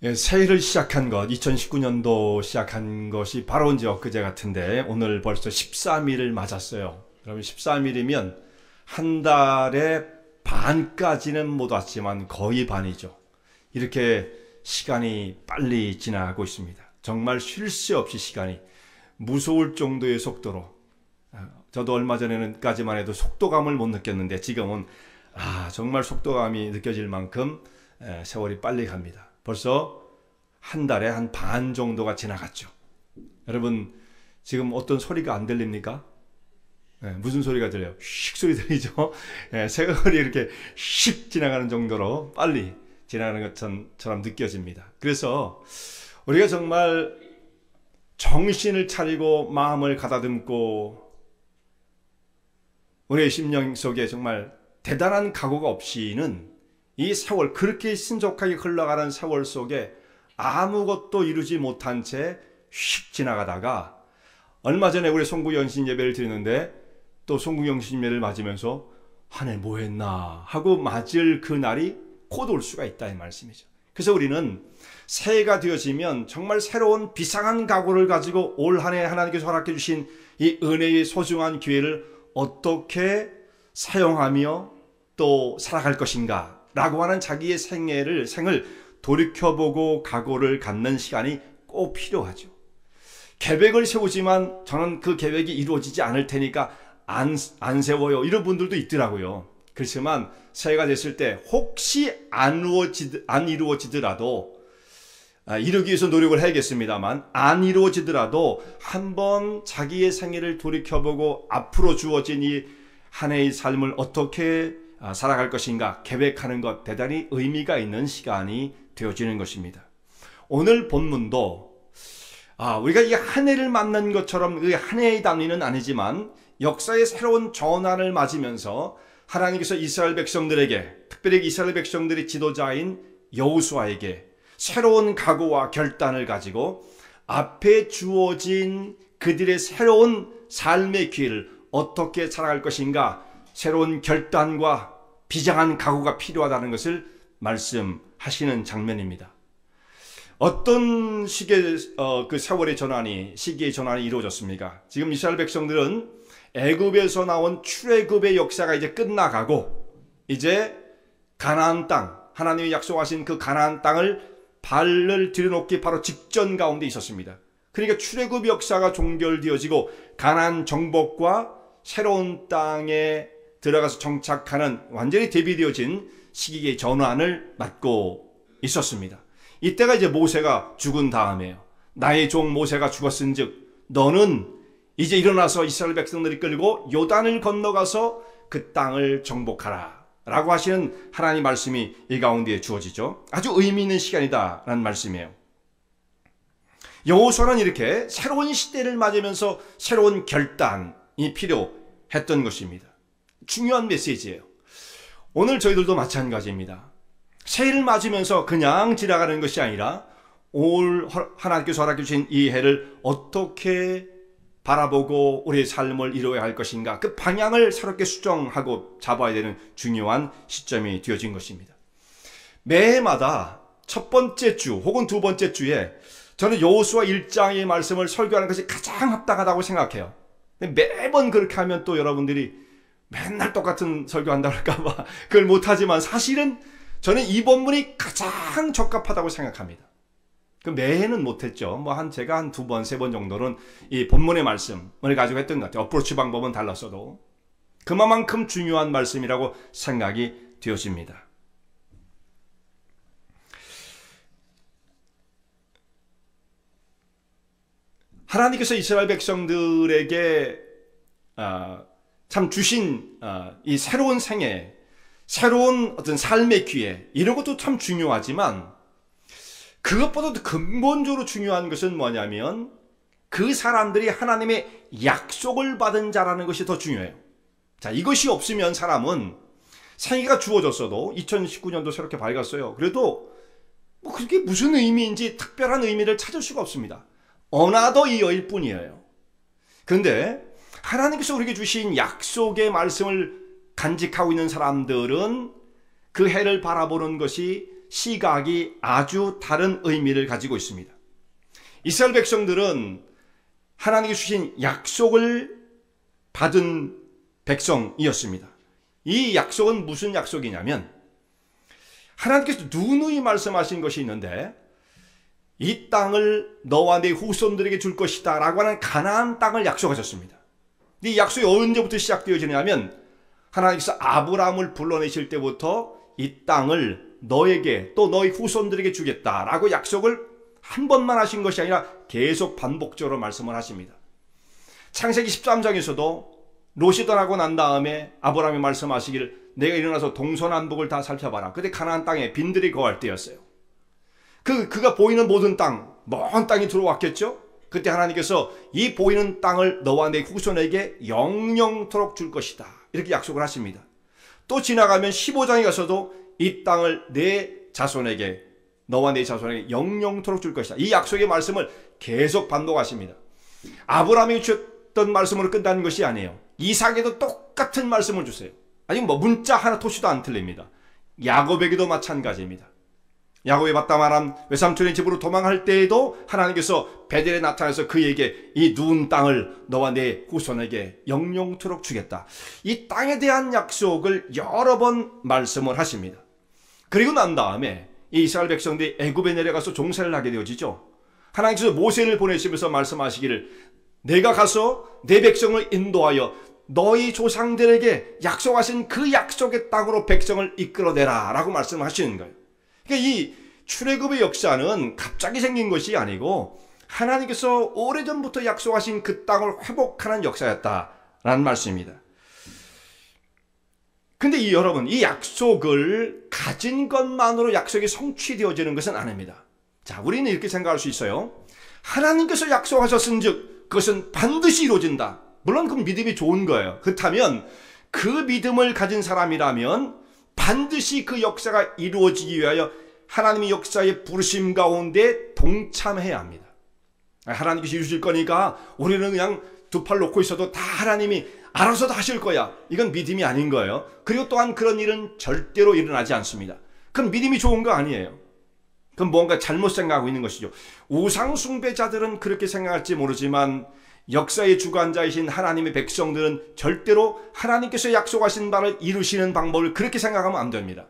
예, 새해를 시작한 것, 2019년도 시작한 것이 바로 이제 엊그제 같은데 오늘 벌써 13일을 맞았어요. 그러면 13일이면 한 달의 반까지는 못 왔지만 거의 반이죠. 이렇게 시간이 빨리 지나가고 있습니다. 정말 쉴 새 없이 시간이 무서울 정도의 속도로, 저도 얼마 전에는까지만 해도 속도감을 못 느꼈는데 지금은 정말 속도감이 느껴질 만큼 세월이 빨리 갑니다. 벌써 한 달에 한 반 정도가 지나갔죠. 여러분 지금 어떤 소리가 안 들립니까? 무슨 소리가 들려요? 휙 소리 들리죠? 세월이 이렇게 휙 지나가는 정도로 빨리 지나가는 것처럼 느껴집니다. 그래서 우리가 정말 정신을 차리고 마음을 가다듬고 우리의 심령 속에 정말 대단한 각오가 없이는 이 세월, 그렇게 신속하게 흘러가는 세월 속에 아무것도 이루지 못한 채 휙 지나가다가, 얼마 전에 우리 송구영신 예배를 드리는데 또 송구영신 예배를 맞으면서 한 해 뭐 했나 하고 맞을 그 날이 곧 올 수가 있다 이 말씀이죠. 그래서 우리는 새해가 되어지면 정말 새로운 비상한 각오를 가지고 올 한 해 하나님께서 허락해 주신 이 은혜의 소중한 기회를 어떻게 사용하며 또 살아갈 것인가 라고 하는 자기의 생을 돌이켜보고 각오를 갖는 시간이 꼭 필요하죠. 계획을 세우지만 저는 그 계획이 이루어지지 않을 테니까 안 세워요, 이런 분들도 있더라고요. 그렇지만 새해가 됐을 때 혹시 안 이루어지더라도, 이루기 위해서 노력을 해야겠습니다만 안 이루어지더라도 한번 자기의 생애를 돌이켜보고 앞으로 주어진 이 한 해의 삶을 어떻게 살아갈 것인가 계획하는 것, 대단히 의미가 있는 시간이 되어지는 것입니다. 오늘 본문도 우리가 이 한 해를 맞는 것처럼 그 한 해의 단위는 아니지만 역사의 새로운 전환을 맞으면서 하나님께서 이스라엘 백성들에게, 특별히 이스라엘 백성들의 지도자인 여호수아에게 새로운 각오와 결단을 가지고 앞에 주어진 그들의 새로운 삶의 기회를 어떻게 살아갈 것인가, 새로운 결단과 비장한 각오가 필요하다는 것을 말씀하시는 장면입니다. 어떤 시기의 그 세월의 시기의 전환이 이루어졌습니까? 지금 이스라엘 백성들은 애굽에서 나온 출애굽의 역사가 이제 끝나가고 이제 가나안 땅, 하나님이 약속하신 그 가나안 땅을 발을 들여놓기 바로 직전 가운데 있었습니다. 그러니까 출애굽 역사가 종결되어지고 가나안 정복과 새로운 땅에 들어가서 정착하는 완전히 대비되어진 시기의 전환을 맞고 있었습니다. 이때가 이제 모세가 죽은 다음에요. 나의 종 모세가 죽었은즉 너는 이제 일어나서 이스라엘 백성들이 끌고 요단을 건너가서 그 땅을 정복하라 라고 하시는 하나님 말씀이 이 가운데에 주어지죠. 아주 의미 있는 시간이다 라는 말씀이에요. 여호수아는 이렇게 새로운 시대를 맞으면서 새로운 결단이 필요했던 것입니다. 중요한 메시지예요. 오늘 저희들도 마찬가지입니다. 새해를 맞으면서 그냥 지나가는 것이 아니라 올 하나님께서 허락해 주신 이 해를 어떻게 바라보고 우리의 삶을 이루어야 할 것인가, 그 방향을 새롭게 수정하고 잡아야 되는 중요한 시점이 되어진 것입니다. 매해마다 첫 번째 주 혹은 두 번째 주에 저는 여호수아 1장의 말씀을 설교하는 것이 가장 합당하다고 생각해요. 매번 그렇게 하면 또 여러분들이 맨날 똑같은 설교한다고 할까봐 그걸 못하지만 사실은 저는 이 본문이 가장 적합하다고 생각합니다. 그 매해는 못했죠. 제가 한 두 번, 세 번 정도는 이 본문의 말씀을 가지고 했던 것 같아요. 어프로치 방법은 달랐어도 그만큼 중요한 말씀이라고 생각이 되어집니다. 하나님께서 이스라엘 백성들에게 참 주신 이 새로운 생애, 새로운 어떤 삶의 기회, 이런 것도 참 중요하지만 그것보다도 근본적으로 중요한 것은 뭐냐면 그 사람들이 하나님의 약속을 받은 자라는 것이 더 중요해요. 자, 이것이 없으면 사람은 생애가 주어졌어도 2019년도 새롭게 밝았어요. 그래도 그게 무슨 의미인지 특별한 의미를 찾을 수가 없습니다. 어나더 이어일 뿐이에요. 그런데 하나님께서 우리에게 주신 약속의 말씀을 간직하고 있는 사람들은 그 해를 바라보는 것이 시각이 아주 다른 의미를 가지고 있습니다. 이스라엘 백성들은 하나님께 주신 약속을 받은 백성이었습니다. 이 약속은 무슨 약속이냐면 하나님께서 누누이 말씀하신 것이 있는데 이 땅을 너와 네 후손들에게 줄 것이다 라고 하는 가나안 땅을 약속하셨습니다. 이 약속이 언제부터 시작되어지냐면 하나님께서 아브라함을 불러내실 때부터 이 땅을 너에게 또 너희 후손들에게 주겠다라고 약속을 한 번만 하신 것이 아니라 계속 반복적으로 말씀을 하십니다. 창세기 13장에서도 롯이 떠나고 난 다음에 아브라함이 말씀하시기를 내가 일어나서 동서남북을 다 살펴봐라. 그때 가나안 땅에 빈들이 거할 때였어요. 그가 보이는 모든 땅, 먼 땅이 들어왔겠죠? 그때 하나님께서 이 보이는 땅을 너와 내 후손에게 영영토록 줄 것이다. 이렇게 약속을 하십니다. 또 지나가면 15장에 가서도 이 땅을 내 자손에게 너와 내 자손에게 영영토록 줄 것이다. 이 약속의 말씀을 계속 반복하십니다. 아브라함이 주셨던 말씀으로 끝나는 것이 아니에요. 이삭에도 똑같은 말씀을 주세요. 아직 문자 하나 토시도 안 틀립니다. 야곱에게도 마찬가지입니다. 야곱이 바다마람 외삼촌의 집으로 도망할 때에도 하나님께서 베델에 나타나서 그에게 이 누운 땅을 너와 내 후손에게 영영토록 주겠다. 이 땅에 대한 약속을 여러 번 말씀을 하십니다. 그리고 난 다음에 이 이스라엘 백성들이 애굽에 내려가서 종살이를 하게 되어지죠. 하나님께서 모세를 보내시면서 말씀하시기를 내가 가서 내 백성을 인도하여 너희 조상들에게 약속하신 그 약속의 땅으로 백성을 이끌어내라 라고 말씀하시는 거예요. 그러니까 이 출애굽의 역사는 갑자기 생긴 것이 아니고 하나님께서 오래전부터 약속하신 그 땅을 회복하는 역사였다라는 말씀입니다. 근데 여러분, 이 약속을 가진 것만으로 약속이 성취되어지는 것은 아닙니다. 자, 우리는 이렇게 생각할 수 있어요. 하나님께서 약속하셨은즉 그것은 반드시 이루어진다. 물론 그 믿음이 좋은 거예요. 그렇다면 그 믿음을 가진 사람이라면 반드시 그 역사가 이루어지기 위하여 하나님의 역사의 부르심 가운데 동참해야 합니다. 하나님께서 이루실 거니까 우리는 그냥 두 팔 놓고 있어도 다 하나님이 알아서 다 하실 거야. 이건 믿음이 아닌 거예요. 그리고 또한 그런 일은 절대로 일어나지 않습니다. 그건 믿음이 좋은 거 아니에요. 그건 뭔가 잘못 생각하고 있는 것이죠. 우상 숭배자들은 그렇게 생각할지 모르지만 역사의 주관자이신 하나님의 백성들은 절대로 하나님께서 약속하신 바를 이루시는 방법을 그렇게 생각하면 안 됩니다.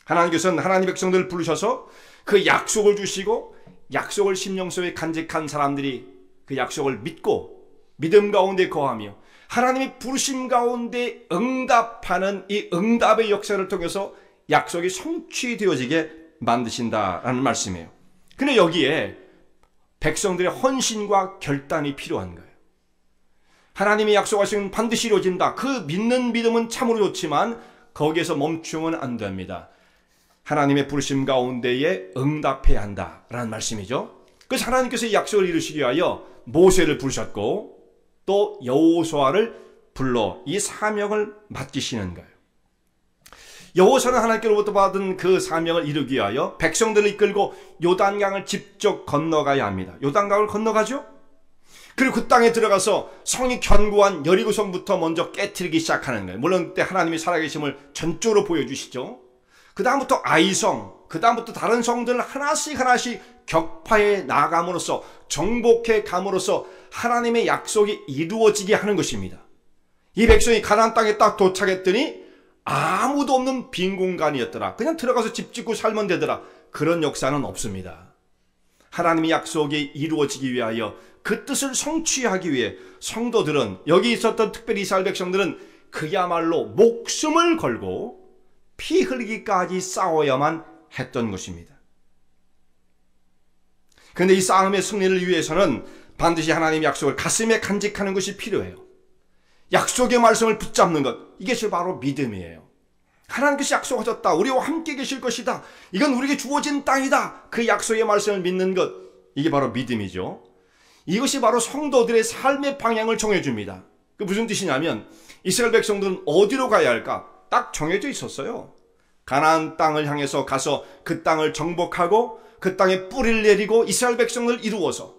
하나님께서는 하나님의 백성들을 부르셔서 그 약속을 주시고 약속을 심령 속에 간직한 사람들이 그 약속을 믿고 믿음 가운데 거하며 하나님의 부르심 가운데 응답하는 이 응답의 역사를 통해서 약속이 성취되어지게 만드신다라는 말씀이에요. 근데 여기에 백성들의 헌신과 결단이 필요한 거예요. 하나님이 약속하시면 반드시 이루어진다. 그 믿는 믿음은 참으로 좋지만 거기에서 멈추면 안 됩니다. 하나님의 부르심 가운데에 응답해야 한다라는 말씀이죠. 그래서 하나님께서 이 약속을 이루시기 위하여 모세를 부르셨고 또 여호수아를 불러 이 사명을 맡기시는 거예요. 여호수아는 하나님께로부터 받은 그 사명을 이루기 위하여 백성들을 이끌고 요단강을 직접 건너가야 합니다. 요단강을 건너가죠. 그리고 그 땅에 들어가서 성이 견고한 여리고성부터 먼저 깨트리기 시작하는 거예요. 물론 그때 하나님이 살아계심을 전적으로 보여주시죠. 그 다음부터 아이성, 그 다음부터 다른 성들을 하나씩 격파해 나감으로써 정복해 감으로써 하나님의 약속이 이루어지게 하는 것입니다. 이 백성이 가나안 땅에 딱 도착했더니 아무도 없는 빈 공간이었더라. 그냥 들어가서 집 짓고 살면 되더라. 그런 역사는 없습니다. 하나님의 약속이 이루어지기 위하여 그 뜻을 성취하기 위해 성도들은 여기 있었던 특별히 이스라엘 백성들은 그야말로 목숨을 걸고 피 흘리기까지 싸워야만 했던 것입니다. 그런데 이 싸움의 승리를 위해서는 반드시 하나님의 약속을 가슴에 간직하는 것이 필요해요. 약속의 말씀을 붙잡는 것, 이것이 바로 믿음이에요. 하나님께서 약속하셨다. 우리와 함께 계실 것이다. 이건 우리에게 주어진 땅이다. 그 약속의 말씀을 믿는 것, 이게 바로 믿음이죠. 이것이 바로 성도들의 삶의 방향을 정해줍니다. 그 무슨 뜻이냐면 이스라엘 백성들은 어디로 가야 할까? 딱 정해져 있었어요. 가나안 땅을 향해서 가서 그 땅을 정복하고 그 땅에 뿌리를 내리고 이스라엘 백성을 이루어서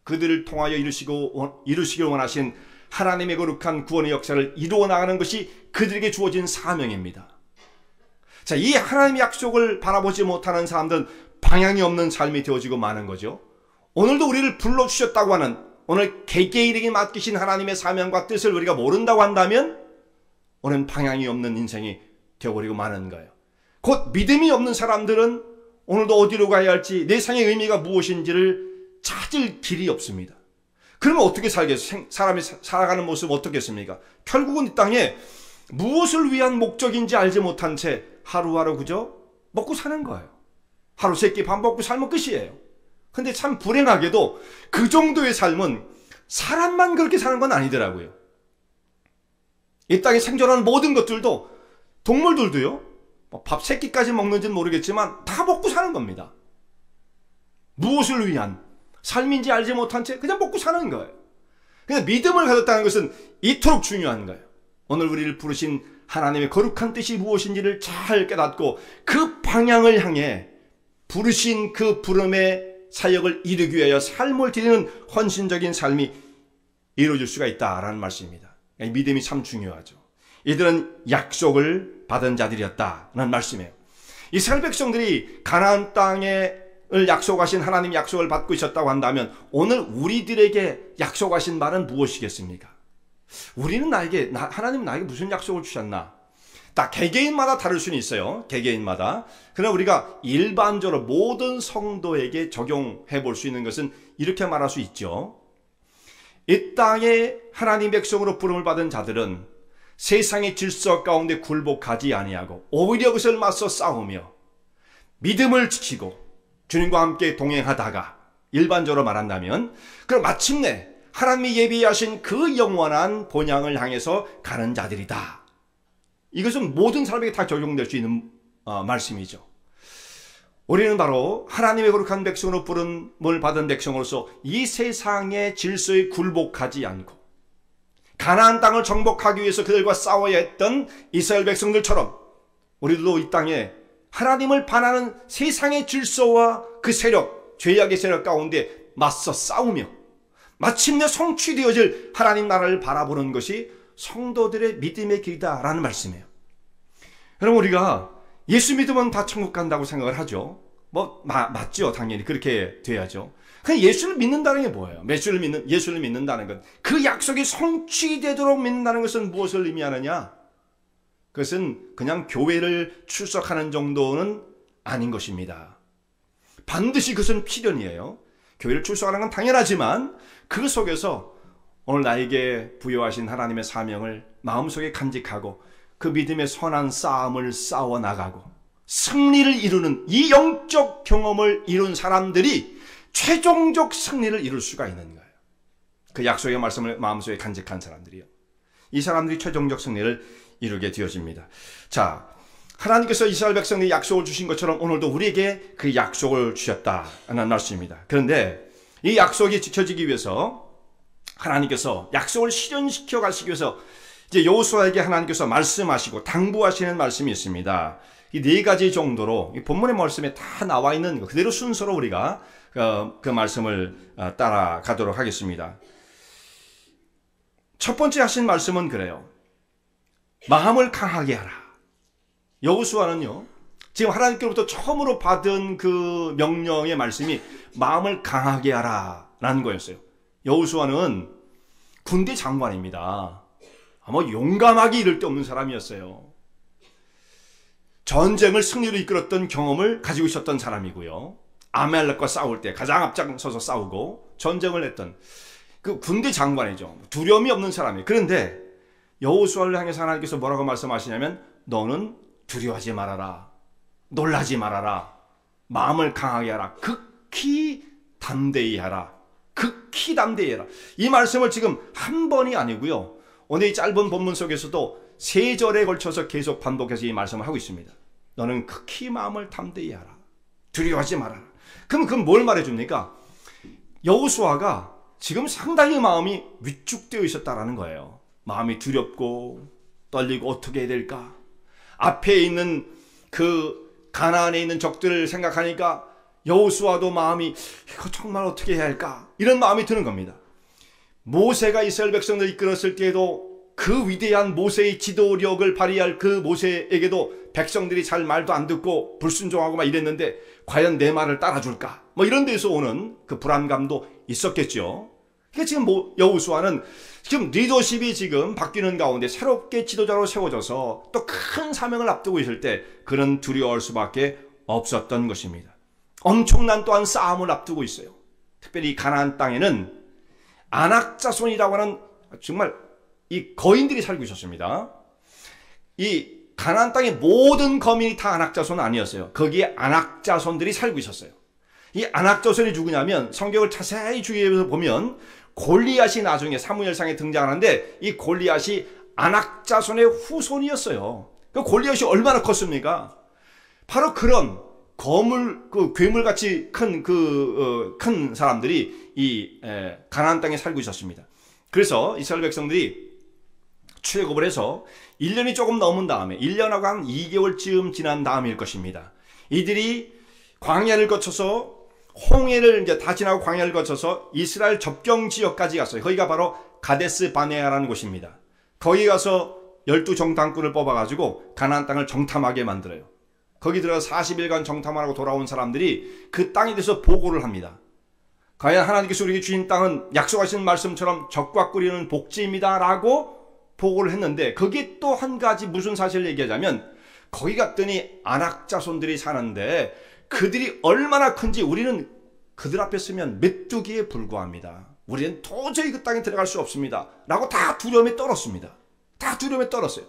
그들을 통하여 이루시길 원하신 하나님의 거룩한 구원의 역사를 이루어 나가는 것이 그들에게 주어진 사명입니다. 자, 이 하나님의 약속을 바라보지 못하는 사람들은 방향이 없는 삶이 되어지고 마는 거죠. 오늘도 우리를 불러주셨다고 하는, 오늘 개개인에게 맡기신 하나님의 사명과 뜻을 우리가 모른다고 한다면 오늘은 방향이 없는 인생이 되어버리고 마는 거예요. 곧 믿음이 없는 사람들은 오늘도 어디로 가야 할지, 내 삶의 의미가 무엇인지를 찾을 길이 없습니다. 그러면 어떻게 살겠어요? 사람이 살아가는 모습 어떻겠습니까? 결국은 이 땅에 무엇을 위한 목적인지 알지 못한 채 하루하루 그저 먹고 사는 거예요. 하루 세끼 밥 먹고 살면 끝이에요. 근데 참 불행하게도 그 정도의 삶은 사람만 그렇게 사는 건 아니더라고요. 이 땅에 생존하는 모든 것들도, 동물들도요, 밥 세 끼까지 먹는지는 모르겠지만 다 먹고 사는 겁니다. 무엇을 위한 삶인지 알지 못한 채 그냥 먹고 사는 거예요. 그냥 믿음을 가졌다는 것은 이토록 중요한 거예요. 오늘 우리를 부르신 하나님의 거룩한 뜻이 무엇인지를 잘 깨닫고 그 방향을 향해 부르신 그 부름의 사역을 이루기 위하여 삶을 드리는 헌신적인 삶이 이루어질 수가 있다라는 말씀입니다. 믿음이 참 중요하죠. 이들은 약속을 받은 자들이었다는 말씀이에요. 이스라엘 백성들이 가나안 땅을 약속하신 하나님 약속을 받고 있었다고 한다면 오늘 우리들에게 약속하신 말은 무엇이겠습니까? 우리는 하나님은 나에게 무슨 약속을 주셨나? 다 개개인마다 다를 수는 있어요. 개개인마다. 그러나 우리가 일반적으로 모든 성도에게 적용해 볼 수 있는 것은 이렇게 말할 수 있죠. 이 땅에 하나님 백성으로 부름을 받은 자들은 세상의 질서 가운데 굴복하지 아니하고 오히려 그것을 맞서 싸우며 믿음을 지키고 주님과 함께 동행하다가, 일반적으로 말한다면 그럼 마침내 하나님이 예비하신 그 영원한 본향을 향해서 가는 자들이다. 이것은 모든 사람에게 다 적용될 수 있는 말씀이죠. 우리는 바로 하나님의 거룩한 백성으로 부름을 받은 백성으로서 이 세상의 질서에 굴복하지 않고 가나안 땅을 정복하기 위해서 그들과 싸워야 했던 이스라엘 백성들처럼 우리도 이 땅에 하나님을 반하는 세상의 질서와 그 세력, 죄악의 세력 가운데 맞서 싸우며 마침내 성취되어질 하나님 나라를 바라보는 것이 성도들의 믿음의 길이다라는 말씀이에요. 여러분, 우리가 예수 믿으면 다 천국 간다고 생각을 하죠. 맞죠. 당연히 그렇게 돼야죠. 그냥 예수를 믿는다는 게 뭐예요? 예수를 믿는다는 것, 그 약속이 성취되도록 믿는다는 것은 무엇을 의미하느냐? 그것은 그냥 교회를 출석하는 정도는 아닌 것입니다. 반드시 그것은 필연이에요. 교회를 출석하는 건 당연하지만 그 속에서 오늘 나에게 부여하신 하나님의 사명을 마음속에 간직하고 그 믿음의 선한 싸움을 싸워나가고 승리를 이루는 이 영적 경험을 이룬 사람들이 최종적 승리를 이룰 수가 있는 거예요. 그 약속의 말씀을 마음속에 간직한 사람들이요. 이 사람들이 최종적 승리를 이루게 되어집니다. 자, 하나님께서 이스라엘 백성에게 약속을 주신 것처럼 오늘도 우리에게 그 약속을 주셨다는 말씀입니다. 그런데 이 약속이 지켜지기 위해서 하나님께서 약속을 실현시켜 가시기 위해서 이제 여호수아에게 하나님께서 말씀하시고 당부하시는 말씀이 있습니다. 이 네 가지 정도로 이 본문의 말씀에 다 나와 있는 거 그대로 순서로 우리가 그 말씀을 따라가도록 하겠습니다. 첫 번째 하신 말씀은 그래요. 마음을 강하게 하라. 여호수아는요, 지금 하나님께로부터 처음으로 받은 그 명령의 말씀이 마음을 강하게 하라 라는 거였어요. 여호수아는 군대 장관입니다. 아마 용감하게 이를 데 없는 사람이었어요. 전쟁을 승리로 이끌었던 경험을 가지고 있었던 사람이고요. 아말렉과 싸울 때 가장 앞장서서 싸우고 전쟁을 했던 그 군대 장관이죠. 두려움이 없는 사람이에요. 그런데 여호수아를 향해서 하나님께서 뭐라고 말씀하시냐면 너는 두려워하지 말아라. 놀라지 말아라. 마음을 강하게 하라. 극히 담대히 하라. 극히 담대히 해라. 이 말씀을 지금 한 번이 아니고요. 오늘 이 짧은 본문 속에서도 3절에 걸쳐서 계속 반복해서 이 말씀을 하고 있습니다. 너는 극히 마음을 담대히 하라. 두려워하지 말아라. 그럼 뭘 말해줍니까? 여호수아가 지금 상당히 마음이 위축되어 있었다라는 거예요. 마음이 두렵고 떨리고 어떻게 해야 될까? 앞에 있는 그 가나안에 있는 적들을 생각하니까 여호수아도 마음이 이거 정말 어떻게 해야 할까? 이런 마음이 드는 겁니다. 모세가 이스라엘 백성을 이끌었을 때에도 그 위대한 모세의 지도력을 발휘할 그 모세에게도 백성들이 잘 말도 안 듣고 불순종하고 막 이랬는데 과연 내 말을 따라줄까? 뭐 이런 데서 오는 그 불안감도 있었겠죠. 그러니까 지금 여호수아는 지금 리더십이 지금 바뀌는 가운데 새롭게 지도자로 세워져서 또 큰 사명을 앞두고 있을 때 그는 두려워할 수밖에 없었던 것입니다. 엄청난 또한 싸움을 앞두고 있어요. 특별히 가나안 땅에는 아낙 자손이라고 하는 정말 이 거인들이 살고 있었습니다. 이 가나안 땅의 모든 거민이 다 아낙 자손은 아니었어요. 거기에 아낙 자손들이 살고 있었어요. 이 아낙 자손이 누구냐면 성경을 자세히 주의해서 보면 골리앗이 나중에 사무엘상에 등장하는데 이 골리앗이 아낙 자손의 후손이었어요. 그 골리앗이 얼마나 컸습니까? 바로 그런 괴물같이 큰 사람들이 이 가나안 땅에 살고 있었습니다. 그래서 이스라엘 백성들이 출애굽을 해서 1년이 조금 넘은 다음에 1년하고 한 2개월쯤 지난 다음일 것입니다. 이들이 광야를 거쳐서 홍해를 이제 다 지나고 광야를 거쳐서 이스라엘 접경 지역까지 갔어요. 거기가 바로 가데스 바네아라는 곳입니다. 거기 가서 12정탐꾼을 뽑아가지고 가나안 땅을 정탐하게 만들어요. 거기 들어가서 40일간 정탐을 하고 돌아온 사람들이 그 땅에 대해서 보고를 합니다. 과연 하나님께서 우리에게 주신 땅은 약속하신 말씀처럼 적과 꿀이는 복지입니다 라고 보고를 했는데 거기에 또 한 가지 무슨 사실을 얘기하자면 거기 갔더니 아낙 자손들이 사는데 그들이 얼마나 큰지 우리는 그들 앞에 서면 메뚜기에 불과합니다. 우리는 도저히 그 땅에 들어갈 수 없습니다 라고 다 두려움에 떨었습니다. 다 두려움에 떨었어요.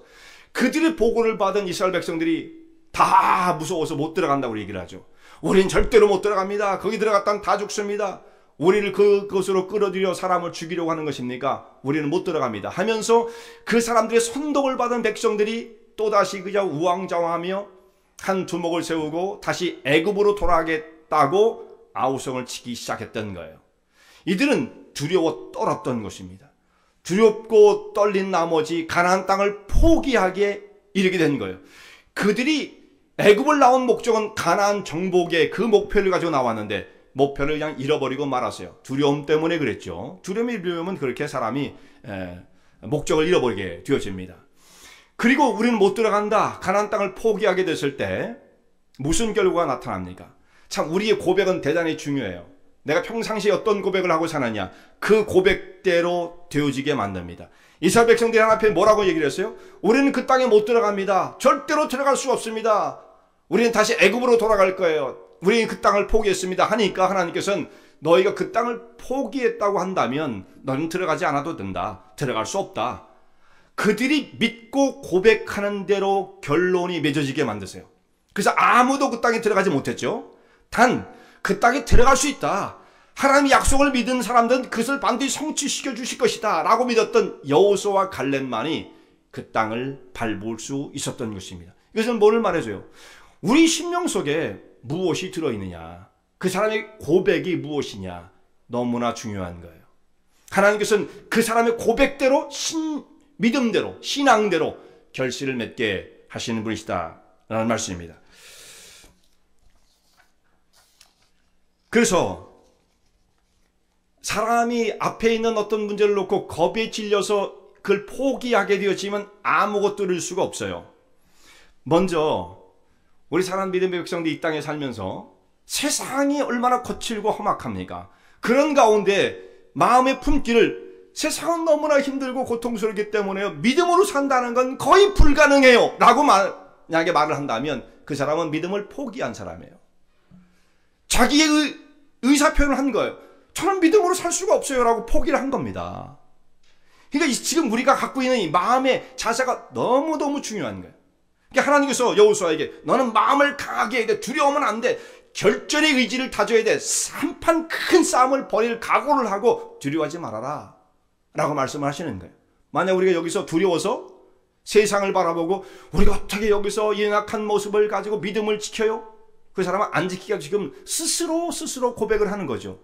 그들의 보고를 받은 이스라엘 백성들이 다 무서워서 못 들어간다고 얘기를 하죠. 우리는 절대로 못 들어갑니다. 거기 들어갔다면 다 죽습니다. 우리를 그것으로 끌어들여 사람을 죽이려고 하는 것입니까? 우리는 못 들어갑니다 하면서 그 사람들의 선동을 받은 백성들이 또다시 그저 우왕좌왕하며 한 두목을 세우고 다시 애굽으로 돌아가겠다고 아우성을 치기 시작했던 거예요. 이들은 두려워 떨었던 것입니다. 두렵고 떨린 나머지 가나안 땅을 포기하게 이르게 된 거예요. 그들이 애굽을 나온 목적은 가나안 정복의 그 목표를 가지고 나왔는데 목표를 그냥 잃어버리고 말았어요. 두려움 때문에 그랬죠. 두려움이 잃으면 그렇게 사람이 목적을 잃어버리게 되어집니다. 그리고 우리는 못 들어간다. 가나안 땅을 포기하게 됐을 때 무슨 결과가 나타납니까? 참 우리의 고백은 대단히 중요해요. 내가 평상시에 어떤 고백을 하고 사느냐 그 고백대로 되어지게 만듭니다. 이스라엘 백성들이 하나님 앞에 뭐라고 얘기를 했어요? 우리는 그 땅에 못 들어갑니다. 절대로 들어갈 수 없습니다. 우리는 다시 애굽으로 돌아갈 거예요. 우리는 그 땅을 포기했습니다 하니까 하나님께서는 너희가 그 땅을 포기했다고 한다면 너는 들어가지 않아도 된다. 들어갈 수 없다. 그들이 믿고 고백하는 대로 결론이 맺어지게 만드세요. 그래서 아무도 그 땅에 들어가지 못했죠. 단 그 땅에 들어갈 수 있다. 하나님의 약속을 믿은 사람들은 그것을 반드시 성취시켜 주실 것이다 라고 믿었던 여호수아와 갈렙만이 그 땅을 밟을 수 있었던 것입니다. 이것은 뭐를 말해줘요? 우리 심령 속에 무엇이 들어있느냐, 그 사람의 고백이 무엇이냐 너무나 중요한 거예요. 하나님께서는 그 사람의 고백대로 믿음대로 신앙대로 결실을 맺게 하시는 분이시다 라는 말씀입니다. 그래서 사람이 앞에 있는 어떤 문제를 놓고 겁에 질려서 그걸 포기하게 되었지만 아무것도 이룰 수가 없어요. 먼저 우리 사랑하는 믿음의 백성들이 이 땅에 살면서 세상이 얼마나 거칠고 험악합니까? 그런 가운데 마음의 품기를 세상은 너무나 힘들고 고통스럽기 때문에 믿음으로 산다는 건 거의 불가능해요 라고 만약에 말을 한다면 그 사람은 믿음을 포기한 사람이에요. 자기의 의사표현을 한 거예요. 저는 믿음으로 살 수가 없어요 라고 포기를 한 겁니다. 그러니까 지금 우리가 갖고 있는 이 마음의 자세가 너무너무 중요한 거예요. 그러니까 하나님께서 여호수아에게 너는 마음을 강하게 해야 돼. 두려우면 안 돼. 결전의 의지를 다져야 돼. 한판 큰 싸움을 벌일 각오를 하고 두려워하지 말아라 라고 말씀을 하시는 거예요. 만약 우리가 여기서 두려워서 세상을 바라보고 우리가 어떻게 여기서 연약한 모습을 가지고 믿음을 지켜요? 그 사람은 안 지키기가 지금 스스로 고백을 하는 거죠.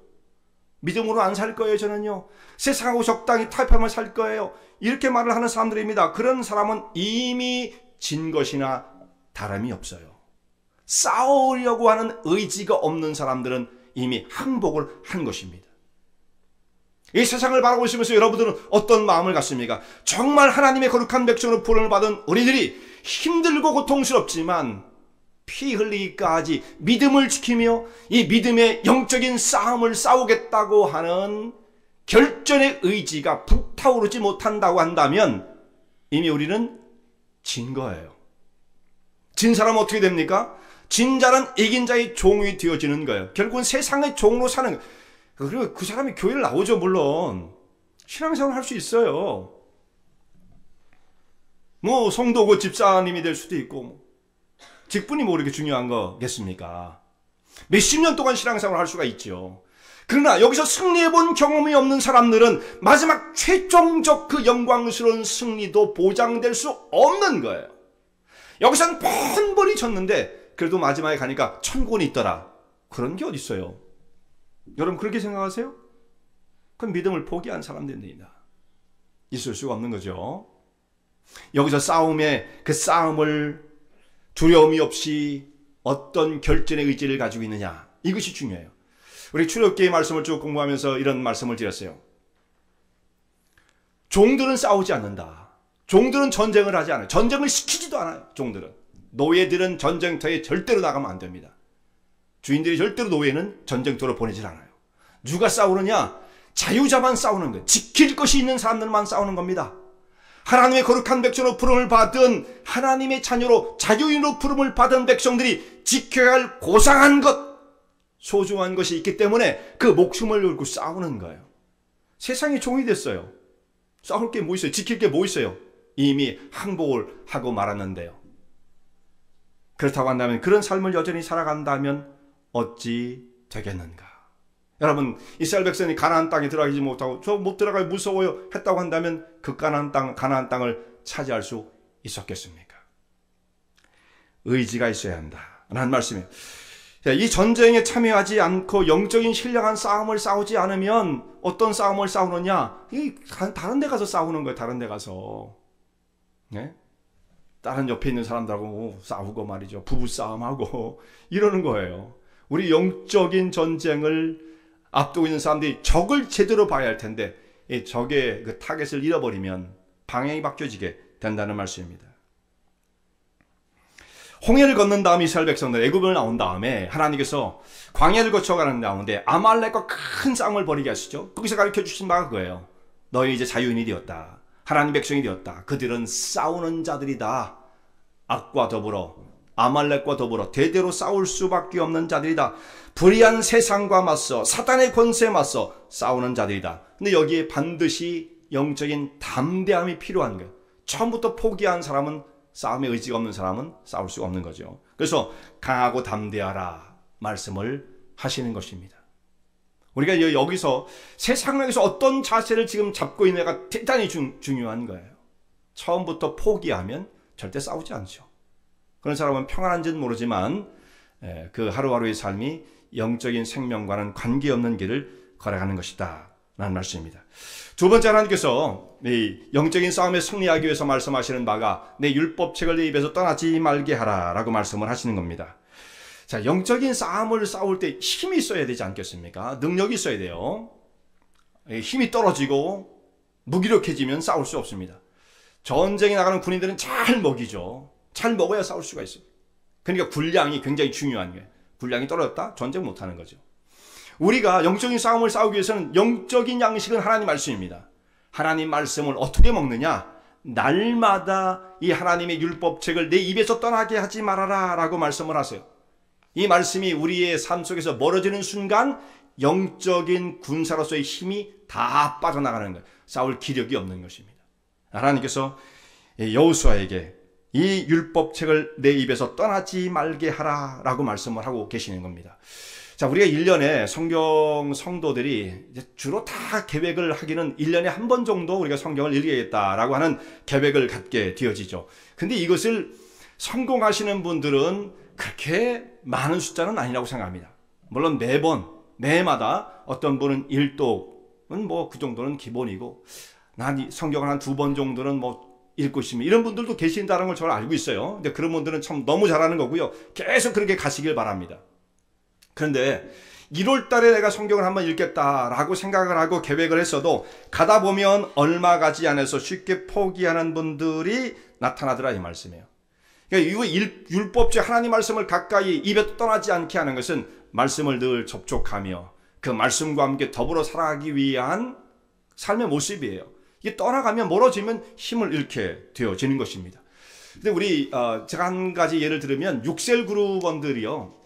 믿음으로 안 살 거예요 저는요. 세상하고 적당히 타협하며 살 거예요. 이렇게 말을 하는 사람들입니다. 그런 사람은 이미 진 것이나 다름이 없어요. 싸우려고 하는 의지가 없는 사람들은 이미 항복을 한 것입니다. 이 세상을 바라보시면서 여러분들은 어떤 마음을 갖습니까? 정말 하나님의 거룩한 백성으로 부름을 받은 우리들이 힘들고 고통스럽지만 피 흘리기까지 믿음을 지키며 이 믿음의 영적인 싸움을 싸우겠다고 하는 결전의 의지가 불타오르지 못한다고 한다면 이미 우리는 진 거예요. 진 사람은 어떻게 됩니까? 진 자는 이긴 자의 종이 되어지는 거예요. 결국은 세상의 종으로 사는 거예요. 그리고 그 사람이 교회를 나오죠. 물론 신앙생활 할 수 있어요. 뭐 성도고 집사님이 될 수도 있고 직분이 뭐 이렇게 중요한 거겠습니까? 몇십 년 동안 신앙생활을 할 수가 있죠. 그러나 여기서 승리해본 경험이 없는 사람들은 마지막 최종적 그 영광스러운 승리도 보장될 수 없는 거예요. 여기서는 뻔뻔히 쳤는데 그래도 마지막에 가니까 천군이 있더라. 그런 게 어디 있어요? 여러분 그렇게 생각하세요? 그건 믿음을 포기한 사람들입니다. 있을 수가 없는 거죠. 여기서 싸움에 그 싸움을 두려움이 없이 어떤 결전의 의지를 가지고 있느냐, 이것이 중요해요. 우리 출애굽기의 말씀을 쭉 공부하면서 이런 말씀을 드렸어요. 종들은 싸우지 않는다. 종들은 전쟁을 하지 않아요. 전쟁을 시키지도 않아요. 종들은. 노예들은 전쟁터에 절대로 나가면 안 됩니다. 주인들이 절대로 노예는 전쟁터로 보내질 않아요. 누가 싸우느냐? 자유자만 싸우는 거예요. 지킬 것이 있는 사람들만 싸우는 겁니다. 하나님의 거룩한 백성으로 부름을 받은 하나님의 자녀로 자유인으로 부름을 받은 백성들이 지켜야 할 고상한 것, 소중한 것이 있기 때문에 그 목숨을 걸고 싸우는 거예요. 세상이 종이 됐어요. 싸울 게 뭐 있어요? 지킬 게 뭐 있어요? 이미 항복을 하고 말았는데요. 그렇다고 한다면 그런 삶을 여전히 살아간다면 어찌 되겠는가? 여러분 이스라엘 백성이 가나안 땅에 들어가지 못하고 저 못 들어가요 무서워요 했다고 한다면 그 가나안 땅을 차지할 수 있었겠습니까? 의지가 있어야 한다 라는 말씀이에요. 이 전쟁에 참여하지 않고 영적인 신령한 싸움을 싸우지 않으면 어떤 싸움을 싸우느냐? 다른 데 가서 싸우는 거예요. 다른 데 가서. 네? 다른 옆에 있는 사람들하고 싸우고 말이죠. 부부싸움하고 이러는 거예요. 우리 영적인 전쟁을 앞두고 있는 사람들이 적을 제대로 봐야 할 텐데 이 적의 그 타겟을 잃어버리면 방향이 바뀌어지게 된다는 말씀입니다. 홍해를 건넌 다음 이스라엘 백성들 애굽을 나온 다음에 하나님께서 광야를 거쳐가는 가운데 아말렉과 큰 싸움을 벌이게 하시죠. 거기서 가르쳐 주신 바가 그거예요. 너희 이제 자유인이 되었다. 하나님 백성이 되었다. 그들은 싸우는 자들이다. 악과 더불어 아말렉과 더불어 대대로 싸울 수밖에 없는 자들이다. 불의한 세상과 맞서 사탄의 권세에 맞서 싸우는 자들이다. 근데 여기에 반드시 영적인 담대함이 필요한 거예요. 처음부터 포기한 사람은 싸움에 의지가 없는 사람은 싸울 수가 없는 거죠. 그래서 강하고 담대하라 말씀을 하시는 것입니다. 우리가 여기서 세상에서 어떤 자세를 지금 잡고 있느냐가 대단히 중요한 거예요. 처음부터 포기하면 절대 싸우지 않죠. 그런 사람은 평안한지는 모르지만 그 하루하루의 삶이 영적인 생명과는 관계없는 길을 걸어가는 것이다 라는 말씀입니다. 두 번째 하나님께서 이 영적인 싸움에 승리하기 위해서 말씀하시는 바가 내 율법책을 내 입에서 떠나지 말게 하라 라고 말씀을 하시는 겁니다. 자, 영적인 싸움을 싸울 때 힘이 있어야 되지 않겠습니까? 능력이 있어야 돼요. 힘이 떨어지고 무기력해지면 싸울 수 없습니다. 전쟁에 나가는 군인들은 잘 먹이죠. 잘 먹어야 싸울 수가 있어요. 그러니까 군량이 굉장히 중요한 거예요. 군량이 떨어졌다? 전쟁 못하는 거죠. 우리가 영적인 싸움을 싸우기 위해서는 영적인 양식은 하나님 말씀입니다. 하나님 말씀을 어떻게 먹느냐? 날마다 이 하나님의 율법책을 내 입에서 떠나게 하지 말아라 라고 말씀을 하세요. 이 말씀이 우리의 삶 속에서 멀어지는 순간 영적인 군사로서의 힘이 다 빠져나가는 거예요. 싸울 기력이 없는 것입니다. 하나님께서 여호수아에게 이 율법책을 내 입에서 떠나지 말게 하라 라고 말씀을 하고 계시는 겁니다. 자, 우리가 1년에 성도들이 주로 다 계획을 하기는 1년에 한 번 정도 우리가 성경을 읽어야겠다라고 하는 계획을 갖게 되어지죠. 근데 이것을 성공하시는 분들은 그렇게 많은 숫자는 아니라고 생각합니다. 물론 매마다 어떤 분은 1독은 뭐 그 정도는 기본이고 난 성경을 한 2번 정도는 뭐 읽고 있으면 이런 분들도 계신다는 걸 저는 알고 있어요. 근데 그런 분들은 참 너무 잘하는 거고요. 계속 그렇게 가시길 바랍니다. 그런데 1월 달에 내가 성경을 한번 읽겠다라고 생각을 하고 계획을 했어도 가다 보면 얼마 가지 않아서 쉽게 포기하는 분들이 나타나더라 이 말씀이에요. 그러니까 이 율법주의 하나님 말씀을 가까이 입에 떠나지 않게 하는 것은 말씀을 늘 접촉하며 그 말씀과 함께 더불어 살아가기 위한 삶의 모습이에요. 이게 떠나가면 멀어지면 힘을 잃게 되어지는 것입니다. 근데 우리 제가 한 가지 예를 들으면 육셀 그룹원들이요,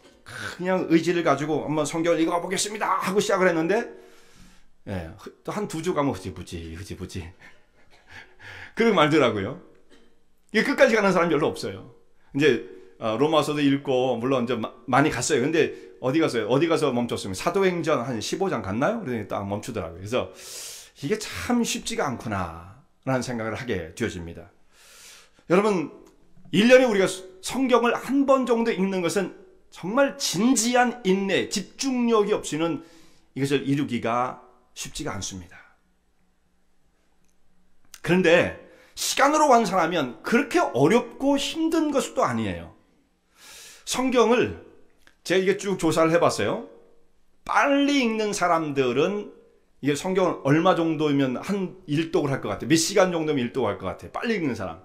그냥 의지를 가지고 한번 성경을 읽어보겠습니다 하고 시작을 했는데, 예, 또 한 두 주 가면 흐지부지 그렇게 말더라고요. 이게 끝까지 가는 사람이 별로 없어요. 이제 로마서도 읽고 물론 이제 많이 갔어요. 근데 어디 갔어요? 어디 가서 멈췄습니까? 사도행전 한 15장 갔나요? 그러니 딱 멈추더라고요. 그래서 이게 참 쉽지가 않구나 라는 생각을 하게 되어집니다. 여러분, 1년에 우리가 성경을 한 번 정도 읽는 것은 정말 진지한 인내, 집중력이 없이는 이것을 이루기가 쉽지가 않습니다. 그런데 시간으로 환산하면 그렇게 어렵고 힘든 것도 아니에요. 성경을 제가 이게 쭉 조사를 해봤어요. 빨리 읽는 사람들은 이게 성경을 얼마 정도면 한 일독을 할 것 같아요. 몇 시간 정도면 일독을 할 것 같아요. 빨리 읽는 사람.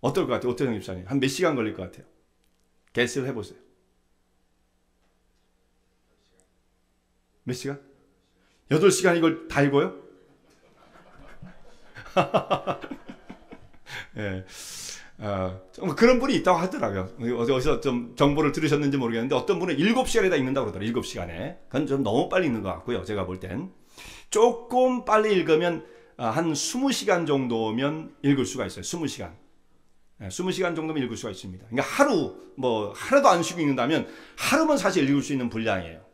어떨 것 같아요? 오태정 집사님. 한 몇 시간 걸릴 것 같아요? 개수를 해보세요. 몇 시간? 8시간 이걸 다 읽어요? 예. 그런 분이 있다고 하더라고요. 어디서 좀 정보를 들으셨는지 모르겠는데 어떤 분은 7시간에 다 읽는다고 그러더라고요. 7시간에. 그건 좀 너무 빨리 읽는 것 같고요. 제가 볼 땐. 조금 빨리 읽으면 한 20시간 정도면 읽을 수가 있어요. 20시간. 20시간 정도면 읽을 수가 있습니다. 그러니까 하루도 안 쉬고 읽는다면 하루면 사실 읽을 수 있는 분량이에요.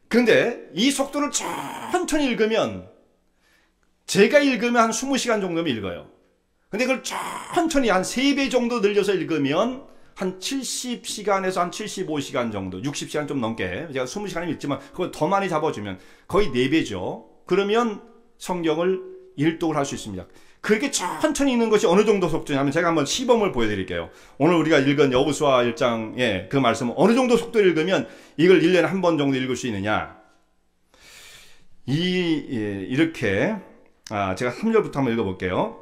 그런데 이 속도를 천천히 읽으면 제가 읽으면 한 20시간 정도면 읽어요. 근데 그걸 천천히 한 3배 정도 늘려서 읽으면 한 70시간에서 한 75시간 정도, 60시간 좀 넘게, 제가 20시간이면 읽지만 그걸 더 많이 잡아주면 거의 4배죠. 그러면 성경을 일독을 할 수 있습니다. 그렇게 천천히 읽는 것이 어느 정도 속도냐면 제가 한번 시범을 보여드릴게요. 오늘 우리가 읽은 여호수아 1장의 그 말씀은 어느 정도 속도로 읽으면 이걸 1년에 한 번 정도 읽을 수 있느냐. 이렇게 제가 3절부터 한번 읽어볼게요.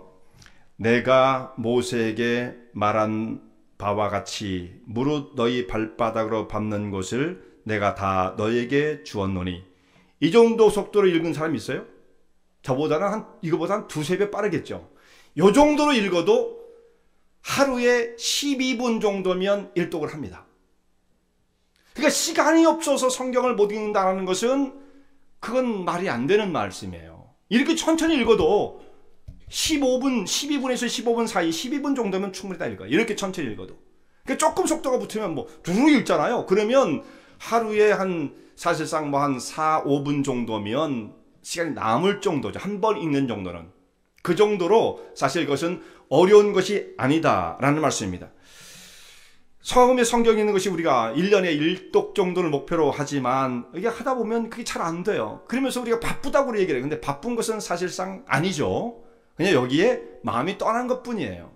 내가 모세에게 말한 바와 같이 무릇 너희 발바닥으로 밟는 것을 내가 다 너에게 주었노니. 이 정도 속도로 읽은 사람이 있어요? 저보다는 이거보다 한 2~3배 빠르겠죠. 요 정도로 읽어도 하루에 12분 정도면 일독을 합니다. 그러니까 시간이 없어서 성경을 못 읽는다는 것은 그건 말이 안 되는 말씀이에요. 이렇게 천천히 읽어도 12분에서 15분 사이 12분 정도면 충분히 다 읽어요. 이렇게 천천히 읽어도. 그러니까 조금 속도가 붙으면 두루 읽잖아요. 그러면 하루에 사실상 한 4~5분 정도면 시간이 남을 정도죠. 한 번 읽는 정도는. 그 정도로 사실 그것은 어려운 것이 아니다라는 말씀입니다. 처음에 성경 읽는 것이 우리가 1년에 1독 정도를 목표로 하지만 이게 하다 보면 그게 잘 안 돼요. 그러면서 우리가 바쁘다고 얘기를 해요. 근데 바쁜 것은 사실상 아니죠. 그냥 여기에 마음이 떠난 것뿐이에요.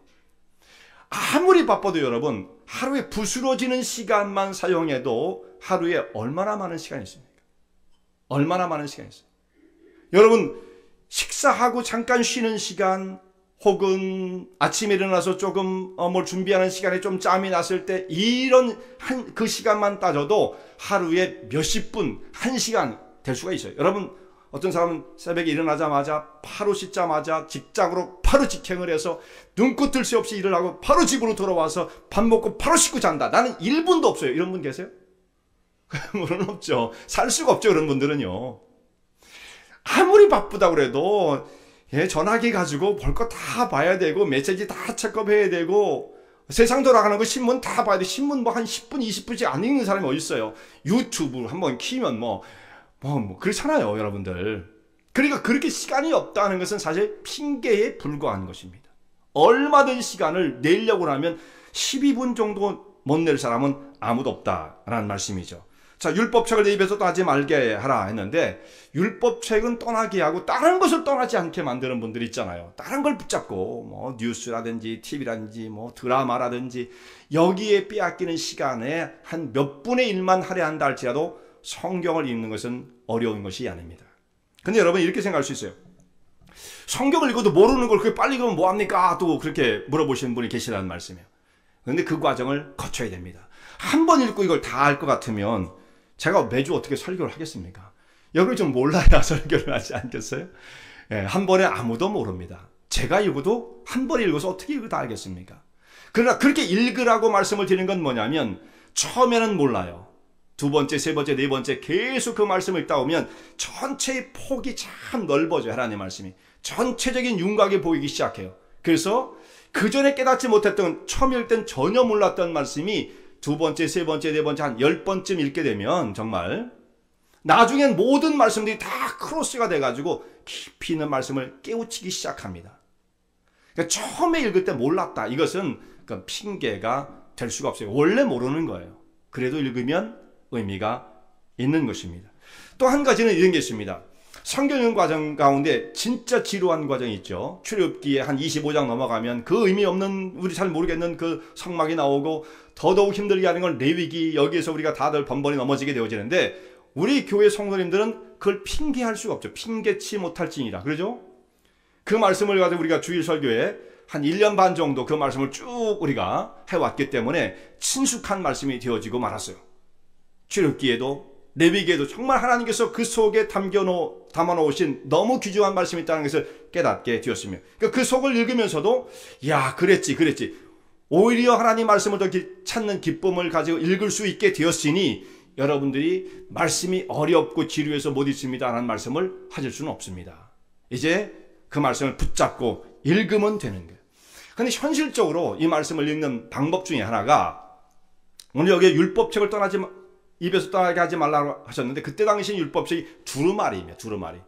아무리 바빠도 여러분 하루에 부스러지는 시간만 사용해도 하루에 얼마나 많은 시간이 있습니까? 얼마나 많은 시간이 있어요. 여러분 식사하고 잠깐 쉬는 시간 혹은 아침에 일어나서 조금 뭘 준비하는 시간에 좀 짬이 났을 때 이런 그 시간만 따져도 하루에 몇십 분, 1시간 될 수가 있어요. 여러분 어떤 사람은 새벽에 일어나자마자 바로 씻자마자 직장으로 바로 직행을 해서 눈코 뜰 새 없이 일을 하고 바로 집으로 돌아와서 밥 먹고 바로 씻고 잔다. 나는 1분도 없어요. 이런 분 계세요? 물론 없죠. 살 수가 없죠. 그런 분들은요. 아무리 바쁘다고 그래도 전화기 가지고 볼 거 다 봐야 되고 메시지 다 체크해야 되고 세상 돌아가는 거 신문 다 봐야 돼. 신문 한 10분 20분씩 안 읽는 사람이 어디 있어요. 유튜브 한번 키면 그렇잖아요 여러분들. 그러니까 그렇게 시간이 없다는 것은 사실 핑계에 불과한 것입니다. 얼마든 시간을 내려고 하면 12분 정도 못 낼 사람은 아무도 없다라는 말씀이죠. 자, 율법책을 내 입에서 떠나지 말게 하라 했는데 율법책은 떠나게 하고 다른 것을 떠나지 않게 만드는 분들이 있잖아요. 다른 걸 붙잡고 뭐 뉴스라든지 TV라든지 뭐 드라마라든지 여기에 빼앗기는 시간에 한 몇 분의 1만 할애한다 할지라도 성경을 읽는 것은 어려운 것이 아닙니다. 근데 여러분 이렇게 생각할 수 있어요. 성경을 읽어도 모르는 걸 그렇게 빨리 읽으면 뭐합니까? 또 그렇게 물어보시는 분이 계시다는 말씀이에요. 그런데 그 과정을 거쳐야 됩니다. 한 번 읽고 이걸 다 알 것 같으면 제가 매주 어떻게 설교를 하겠습니까? 여러분이 좀 몰라야 설교를 하지 않겠어요? 예, 한 번에 아무도 모릅니다. 제가 읽어도 한 번 읽어서 어떻게 읽어 다 알겠습니까? 그러나 그렇게 읽으라고 말씀을 드리는 건 뭐냐면 처음에는 몰라요. 두 번째, 세 번째, 네 번째 계속 그 말씀을 읽다 보면 전체의 폭이 참 넓어져요. 하나님의 말씀이. 전체적인 윤곽이 보이기 시작해요. 그래서 그 전에 깨닫지 못했던 처음 읽을 땐 전혀 몰랐던 말씀이 두 번째, 세 번째, 네 번째 한 10번쯤 읽게 되면 정말 나중엔 모든 말씀들이 다 크로스가 돼가지고 깊이 있는 말씀을 깨우치기 시작합니다. 그러니까 처음에 읽을 때 몰랐다. 이것은 핑계가 될 수가 없어요. 원래 모르는 거예요. 그래도 읽으면 의미가 있는 것입니다. 또 한 가지는 이런 게 있습니다. 성경 읽는 과정 가운데 진짜 지루한 과정이 있죠. 출애굽기에 한 25장 넘어가면 그 의미 없는 우리 잘 모르겠는 그 성막이 나오고 더더욱 힘들게 하는 건 레위기 여기에서 우리가 다들 번번이 넘어지게 되어지는데 우리 교회 성도님들은 그걸 핑계할 수가 없죠. 핑계치 못할지니라. 그러죠? 그 말씀을 가지고 우리가 주일 설교에 한 1년 반 정도 그 말씀을 쭉 우리가 해왔기 때문에 친숙한 말씀이 되어지고 말았어요. 출애굽기에도 레위기에도 정말 하나님께서 그 속에 담아놓으신 너무 귀중한 말씀이 있다는 것을 깨닫게 되었으며 그러니까 그 속을 읽으면서도 야 그랬지 오히려 하나님 말씀을 더 찾는 기쁨을 가지고 읽을 수 있게 되었으니 여러분들이 말씀이 어렵고 지루해서 못 읽습니다 하는 말씀을 하실 수는 없습니다. 이제 그 말씀을 붙잡고 읽으면 되는 거예요. 그런데 현실적으로 이 말씀을 읽는 방법 중에 하나가 오늘 여기에 율법책을 입에서 떠나게 하지 말라고 하셨는데 그때 당시 율법책이 두루마리입니다. 두루마리.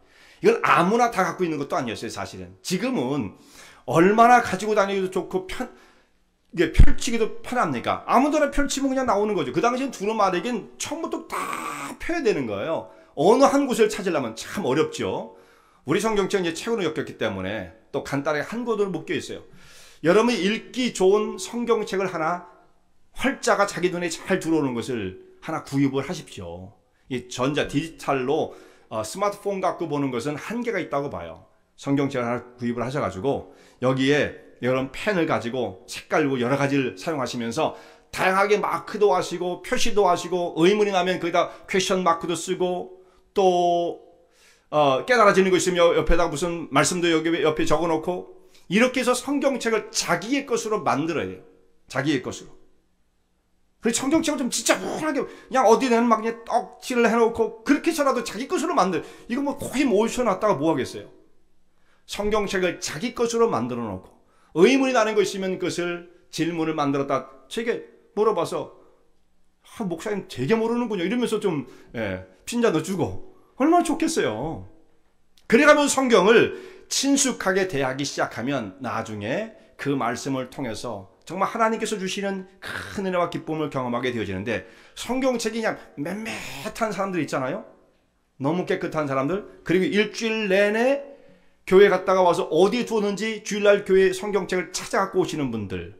이건 아무나 다 갖고 있는 것도 아니었어요. 사실은. 지금은 얼마나 가지고 다니기도 좋고 이게 펼치기도 편합니까? 아무데나 펼치면 그냥 나오는 거죠. 그 당시엔 두루마리긴 처음부터 다 펴야 되는 거예요. 어느 한 곳을 찾으려면 참 어렵죠. 우리 성경책은 이제 책으로 엮였기 때문에 또 간단하게 한 곳으로 묶여 있어요. 여러분이 읽기 좋은 성경책을 하나 활자가 자기 눈에 잘 들어오는 것을 하나 구입을 하십시오. 이 디지털로 스마트폰 갖고 보는 것은 한계가 있다고 봐요. 성경책을 하나 구입을 하셔가지고 여기에 여러분 펜을 가지고 색깔로 여러 가지를 사용하시면서 다양하게 마크도 하시고 표시도 하시고 의문이 나면 거기다 퀘션 마크도 쓰고 또 깨달아지는 거 있으면 옆에다 무슨 말씀도 여기 옆에 적어놓고 이렇게 해서 성경책을 자기의 것으로 만들어야 돼요. 자기의 것으로. 그래서 성경책을 좀 진짜 무난하게 그냥 어디에는 막 그냥 떡칠을 해놓고 그렇게 해서라도 자기 것으로 이거 뭐 거의 모셔놨다가 뭐 하겠어요. 성경책을 자기 것으로 만들어 놓고 의문이 나는 거 있으면 그것을 질문을 만들었다 제게 물어봐서 목사님 되게 모르는군요 이러면서 좀 핀잔도 주고 얼마나 좋겠어요. 그래가면서 성경을 친숙하게 대하기 시작하면 나중에 그 말씀을 통해서 정말 하나님께서 주시는 큰 은혜와 기쁨을 경험하게 되어지는데 성경책이 그냥 맴매한 사람들 있잖아요. 너무 깨끗한 사람들 그리고 일주일 내내 교회 갔다가 와서 어디에 두었는지 주일날 교회 성경책을 찾아갖고 오시는 분들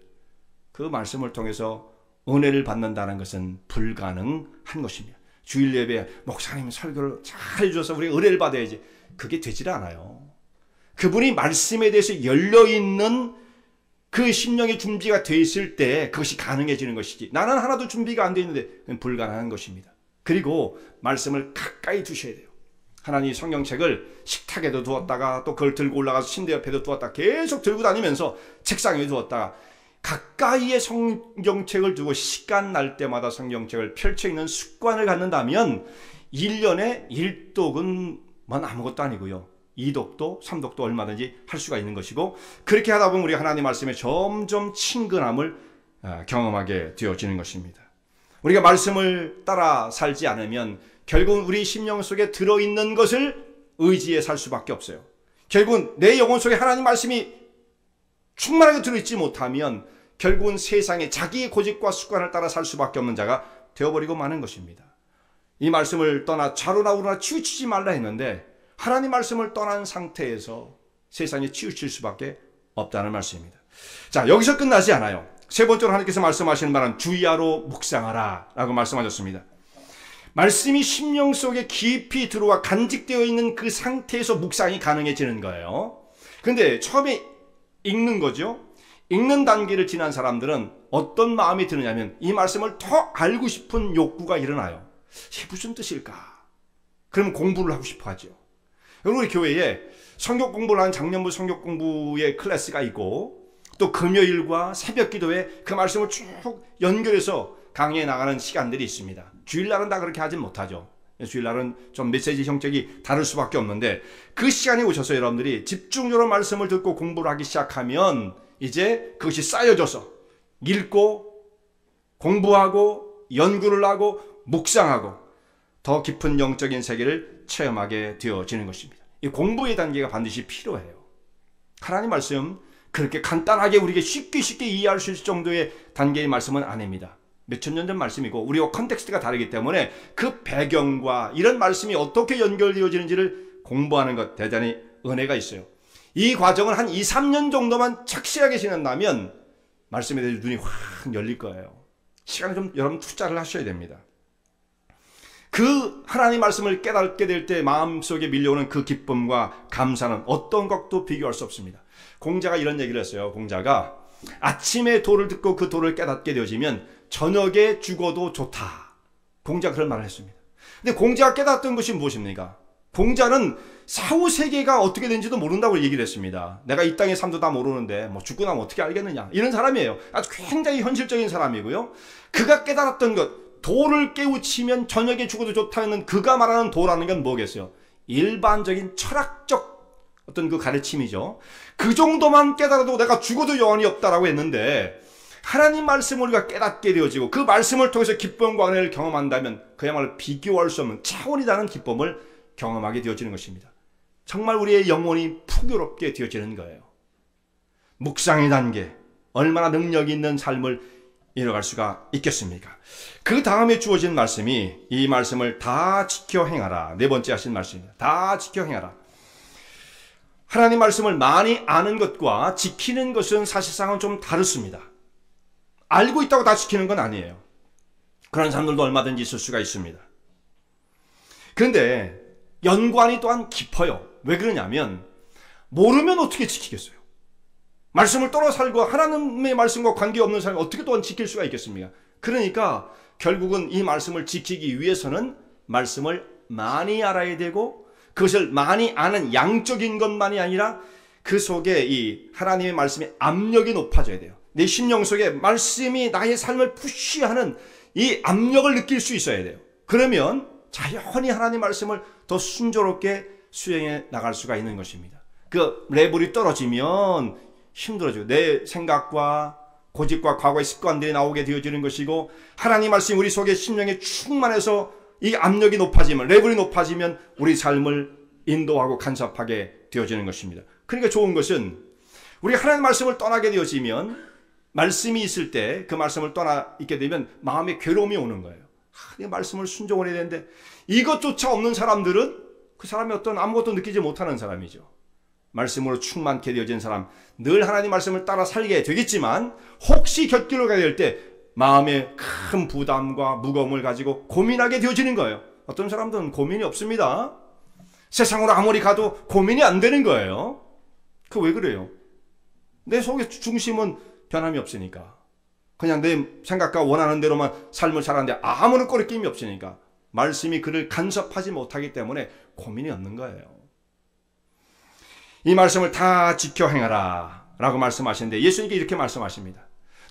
그 말씀을 통해서 은혜를 받는다는 것은 불가능한 것입니다. 주일 예배에 목사님 설교를 잘 해주셔서 우리가 은혜를 받아야지 그게 되질 않아요. 그분이 말씀에 대해서 열려있는 그 심령의 준비가 돼 있을 때 그것이 가능해지는 것이지 나는 하나도 준비가 안 돼 있는데 불가능한 것입니다. 그리고 말씀을 가까이 두셔야 돼요. 하나님 성경책을 식탁에도 두었다가 또 그걸 들고 올라가서 침대 옆에도 두었다가 계속 들고 다니면서 책상에 두었다가 가까이에 성경책을 두고 시간 날 때마다 성경책을 펼쳐 있는 습관을 갖는다면 1년에 1독은 아무것도 아니고요. 2독도 3독도 얼마든지 할 수가 있는 것이고 그렇게 하다 보면 우리 하나님 말씀에 점점 친근함을 경험하게 되어지는 것입니다. 우리가 말씀을 따라 살지 않으면 결국은 우리 심령 속에 들어있는 것을 의지해 살 수밖에 없어요. 결국은 내 영혼 속에 하나님 말씀이 충만하게 들어있지 못하면 결국은 세상에 자기의 고집과 습관을 따라 살 수밖에 없는 자가 되어버리고 마는 것입니다. 이 말씀을 떠나 좌로나 우로나 치우치지 말라 했는데 하나님 말씀을 떠난 상태에서 세상에 치우칠 수밖에 없다는 말씀입니다. 자, 여기서 끝나지 않아요. 세 번째로 하나님께서 말씀하시는 말은 주야로 묵상하라 라고 말씀하셨습니다. 말씀이 심령 속에 깊이 들어와 간직되어 있는 그 상태에서 묵상이 가능해지는 거예요. 근데 처음에 읽는 거죠. 읽는 단계를 지난 사람들은 어떤 마음이 드느냐면 이 말씀을 더 알고 싶은 욕구가 일어나요. 이게 무슨 뜻일까? 그러면 공부를 하고 싶어 하죠. 여러분, 우리 교회에 성경 공부를 하는 작년부 성경 공부의 클래스가 있고 또 금요일과 새벽 기도에 그 말씀을 쭉 연결해서 강의해 나가는 시간들이 있습니다. 주일날은 다 그렇게 하진 못하죠. 주일날은 좀 메시지 형식이 다를 수밖에 없는데 그 시간에 오셔서 여러분들이 집중적으로 말씀을 듣고 공부를 하기 시작하면 이제 그것이 쌓여져서 읽고 공부하고 연구를 하고 묵상하고 더 깊은 영적인 세계를 체험하게 되어지는 것입니다. 이 공부의 단계가 반드시 필요해요. 하나님 말씀 그렇게 간단하게 우리에게 쉽게 이해할 수 있을 정도의 단계의 말씀은 아닙니다. 몇천 년 전 말씀이고 우리와 컨텍스트가 다르기 때문에 그 배경과 이런 말씀이 어떻게 연결되어지는지를 공부하는 것 대단히 은혜가 있어요. 이 과정을 한 2, 3년 정도만 착실하게 지낸다면 말씀에 대해 눈이 확 열릴 거예요. 시간을 좀 여러분 투자를 하셔야 됩니다. 그 하나님 말씀을 깨닫게 될 때 마음속에 밀려오는 그 기쁨과 감사는 어떤 것도 비교할 수 없습니다. 공자가 이런 얘기를 했어요. 공자가 아침에 도를 듣고 그 도를 깨닫게 되어지면 저녁에 죽어도 좋다. 공자가 그런 말을 했습니다. 근데 공자가 깨닫던 것이 무엇입니까? 공자는 사후세계가 어떻게 되는지도 모른다고 얘기를 했습니다. 내가 이 땅의 삶도 다 모르는데 뭐 죽고 나면 어떻게 알겠느냐, 이런 사람이에요. 아주 굉장히 현실적인 사람이고요. 그가 깨달았던 것, 도를 깨우치면 저녁에 죽어도 좋다는 그가 말하는 도라는 건 뭐겠어요? 일반적인 철학적 어떤 그 가르침이죠. 그 정도만 깨달아도 내가 죽어도 여한이 없다라고 했는데 하나님 말씀을 우리가 깨닫게 되어지고 그 말씀을 통해서 기쁨과 은혜를 경험한다면 그야말로 비교할 수 없는 차원이 다른 기쁨을 경험하게 되어지는 것입니다. 정말 우리의 영혼이 풍요롭게 되어지는 거예요. 묵상의 단계, 얼마나 능력이 있는 삶을 이뤄갈 수가 있겠습니까? 그 다음에 주어진 말씀이 이 말씀을 다 지켜 행하라. 네 번째 하신 말씀입니다. 다 지켜 행하라. 하나님 말씀을 많이 아는 것과 지키는 것은 사실상은 좀 다릅니다. 알고 있다고 다 지키는 건 아니에요. 그런 사람들도 얼마든지 있을 수가 있습니다. 그런데 연관이 또한 깊어요. 왜 그러냐면 모르면 어떻게 지키겠어요? 말씀을 떠나 살고 하나님의 말씀과 관계없는 사람이 어떻게 또한 지킬 수가 있겠습니까? 그러니까 결국은 이 말씀을 지키기 위해서는 말씀을 많이 알아야 되고 그것을 많이 아는 양적인 것만이 아니라 그 속에 이 하나님의 말씀의 압력이 높아져야 돼요. 내 심령 속에 말씀이 나의 삶을 푸시하는 이 압력을 느낄 수 있어야 돼요. 그러면 자연히 하나님 말씀을 더 순조롭게 수행해 나갈 수가 있는 것입니다. 그 레벨이 떨어지면 힘들어져요. 내 생각과 고집과 과거의 습관들이 나오게 되어지는 것이고 하나님 말씀이 우리 속에 심령에 충만해서 이 압력이 높아지면, 레벨이 높아지면 우리 삶을 인도하고 간섭하게 되어지는 것입니다. 그러니까 좋은 것은 우리 하나님 말씀을 떠나게 되어지면 말씀이 있을 때 그 말씀을 떠나 있게 되면 마음에 괴로움이 오는 거예요. 내 말씀을 순종을 해야 되는데 이것조차 없는 사람들은 그 사람이 어떤 아무것도 느끼지 못하는 사람이죠. 말씀으로 충만케 되어진 사람, 늘 하나님 말씀을 따라 살게 되겠지만 혹시 곁길로 가야 될 때 마음에 큰 부담과 무거움을 가지고 고민하게 되어지는 거예요. 어떤 사람들은 고민이 없습니다. 세상으로 아무리 가도 고민이 안 되는 거예요. 그 왜 그래요? 내 속의 중심은 변함이 없으니까. 그냥 내 생각과 원하는 대로만 삶을 살았는데 아무런 꺼리낌이 없으니까. 말씀이 그를 간섭하지 못하기 때문에 고민이 없는 거예요. 이 말씀을 다 지켜 행하라 라고 말씀하시는데 예수님께 이렇게 말씀하십니다.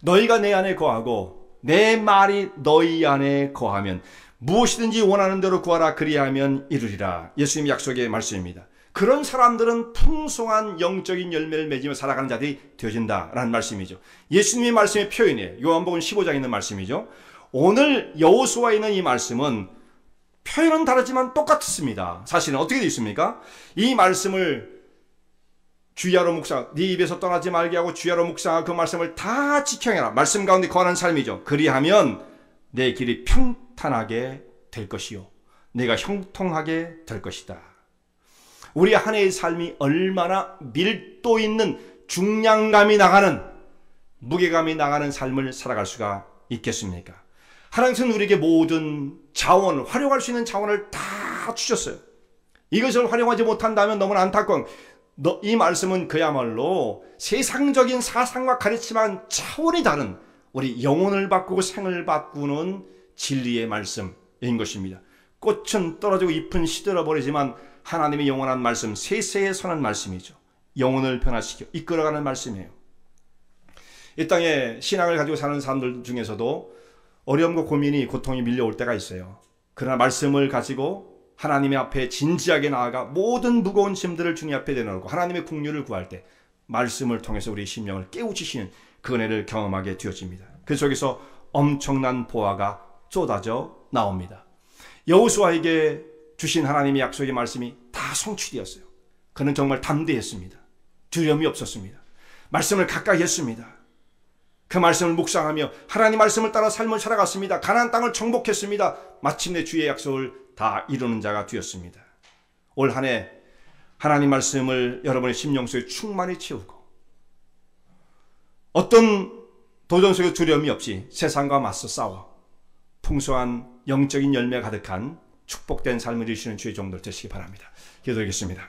너희가 내 안에 거하고 내 말이 너희 안에 거하면 무엇이든지 원하는 대로 구하라 그리하면 이루리라. 예수님 약속의 말씀입니다. 그런 사람들은 풍성한 영적인 열매를 맺으며 살아가는 자들이 되어진다라는 말씀이죠. 예수님의 말씀의 표현이에요. 요한복음 15장에 있는 말씀이죠. 오늘 여호수아에 있는 이 말씀은 표현은 다르지만 똑같습니다. 사실은 어떻게 되어 있습니까? 이 말씀을 주야로 묵상, 네 입에서 떠나지 말게 하고 주야로 묵상하고 그 말씀을 다 지켜해라. 말씀 가운데 거하는 삶이죠. 그리하면 내 길이 평탄하게 될 것이요. 내가 형통하게 될 것이다. 우리 한 해의 삶이 얼마나 밀도 있는 중량감이 나가는, 무게감이 나가는 삶을 살아갈 수가 있겠습니까? 하나님께서는 우리에게 모든 자원, 활용할 수 있는 자원을 다 주셨어요. 이것을 활용하지 못한다면 너무나 안타까운, 이 말씀은 그야말로 세상적인 사상과 가르침과는 차원이 다른 우리 영혼을 바꾸고 생을 바꾸는 진리의 말씀인 것입니다. 꽃은 떨어지고 잎은 시들어버리지만 하나님의 영원한 말씀, 세세에 선한 말씀이죠. 영혼을 변화시켜 이끌어가는 말씀이에요. 이 땅에 신앙을 가지고 사는 사람들 중에서도 어려움과 고민이, 고통이 밀려올 때가 있어요. 그러나 말씀을 가지고 하나님의 앞에 진지하게 나아가 모든 무거운 짐들을 주님 앞에 내놓고 하나님의 긍휼을 구할 때 말씀을 통해서 우리 심령을 깨우치시는 그 은혜를 경험하게 되어집니다. 그 속에서 엄청난 보화가 쏟아져 나옵니다. 여호수아에게 주신 하나님의 약속의 말씀이 다 성취되었어요. 그는 정말 담대했습니다. 두려움이 없었습니다. 말씀을 가까이 했습니다. 그 말씀을 묵상하며 하나님 말씀을 따라 삶을 살아갔습니다. 가나안 땅을 정복했습니다. 마침내 주의 약속을 다 이루는 자가 되었습니다. 올 한 해 하나님 말씀을 여러분의 심령 속에 충만히 채우고 어떤 도전 속에 두려움이 없이 세상과 맞서 싸워 풍성한 영적인 열매 가득한 축복된 삶을 이루시는 주의 종들 되시기 바랍니다. 기도드리겠습니다.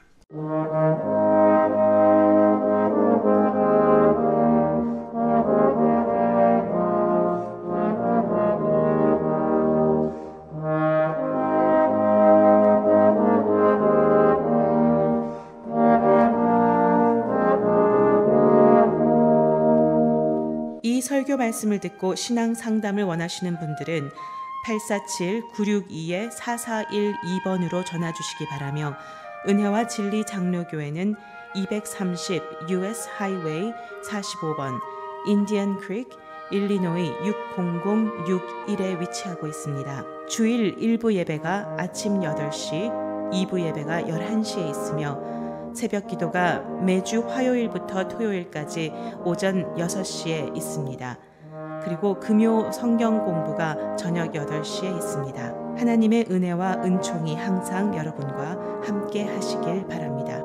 이 설교 말씀을 듣고 신앙 상담을 원하시는 분들은 847-962-4412번으로 전화 주시기 바라며 은혜와 진리 장로교회는 230 US 하이웨이 45번 인디언 크릭 일리노이 60061에 위치하고 있습니다. 주일 1부 예배가 아침 8시, 2부 예배가 11시에 있으며 새벽 기도가 매주 화요일부터 토요일까지 오전 6시에 있습니다. 그리고 금요 성경 공부가 저녁 8시에 있습니다. 하나님의 은혜와 은총이 항상 여러분과 함께 하시길 바랍니다.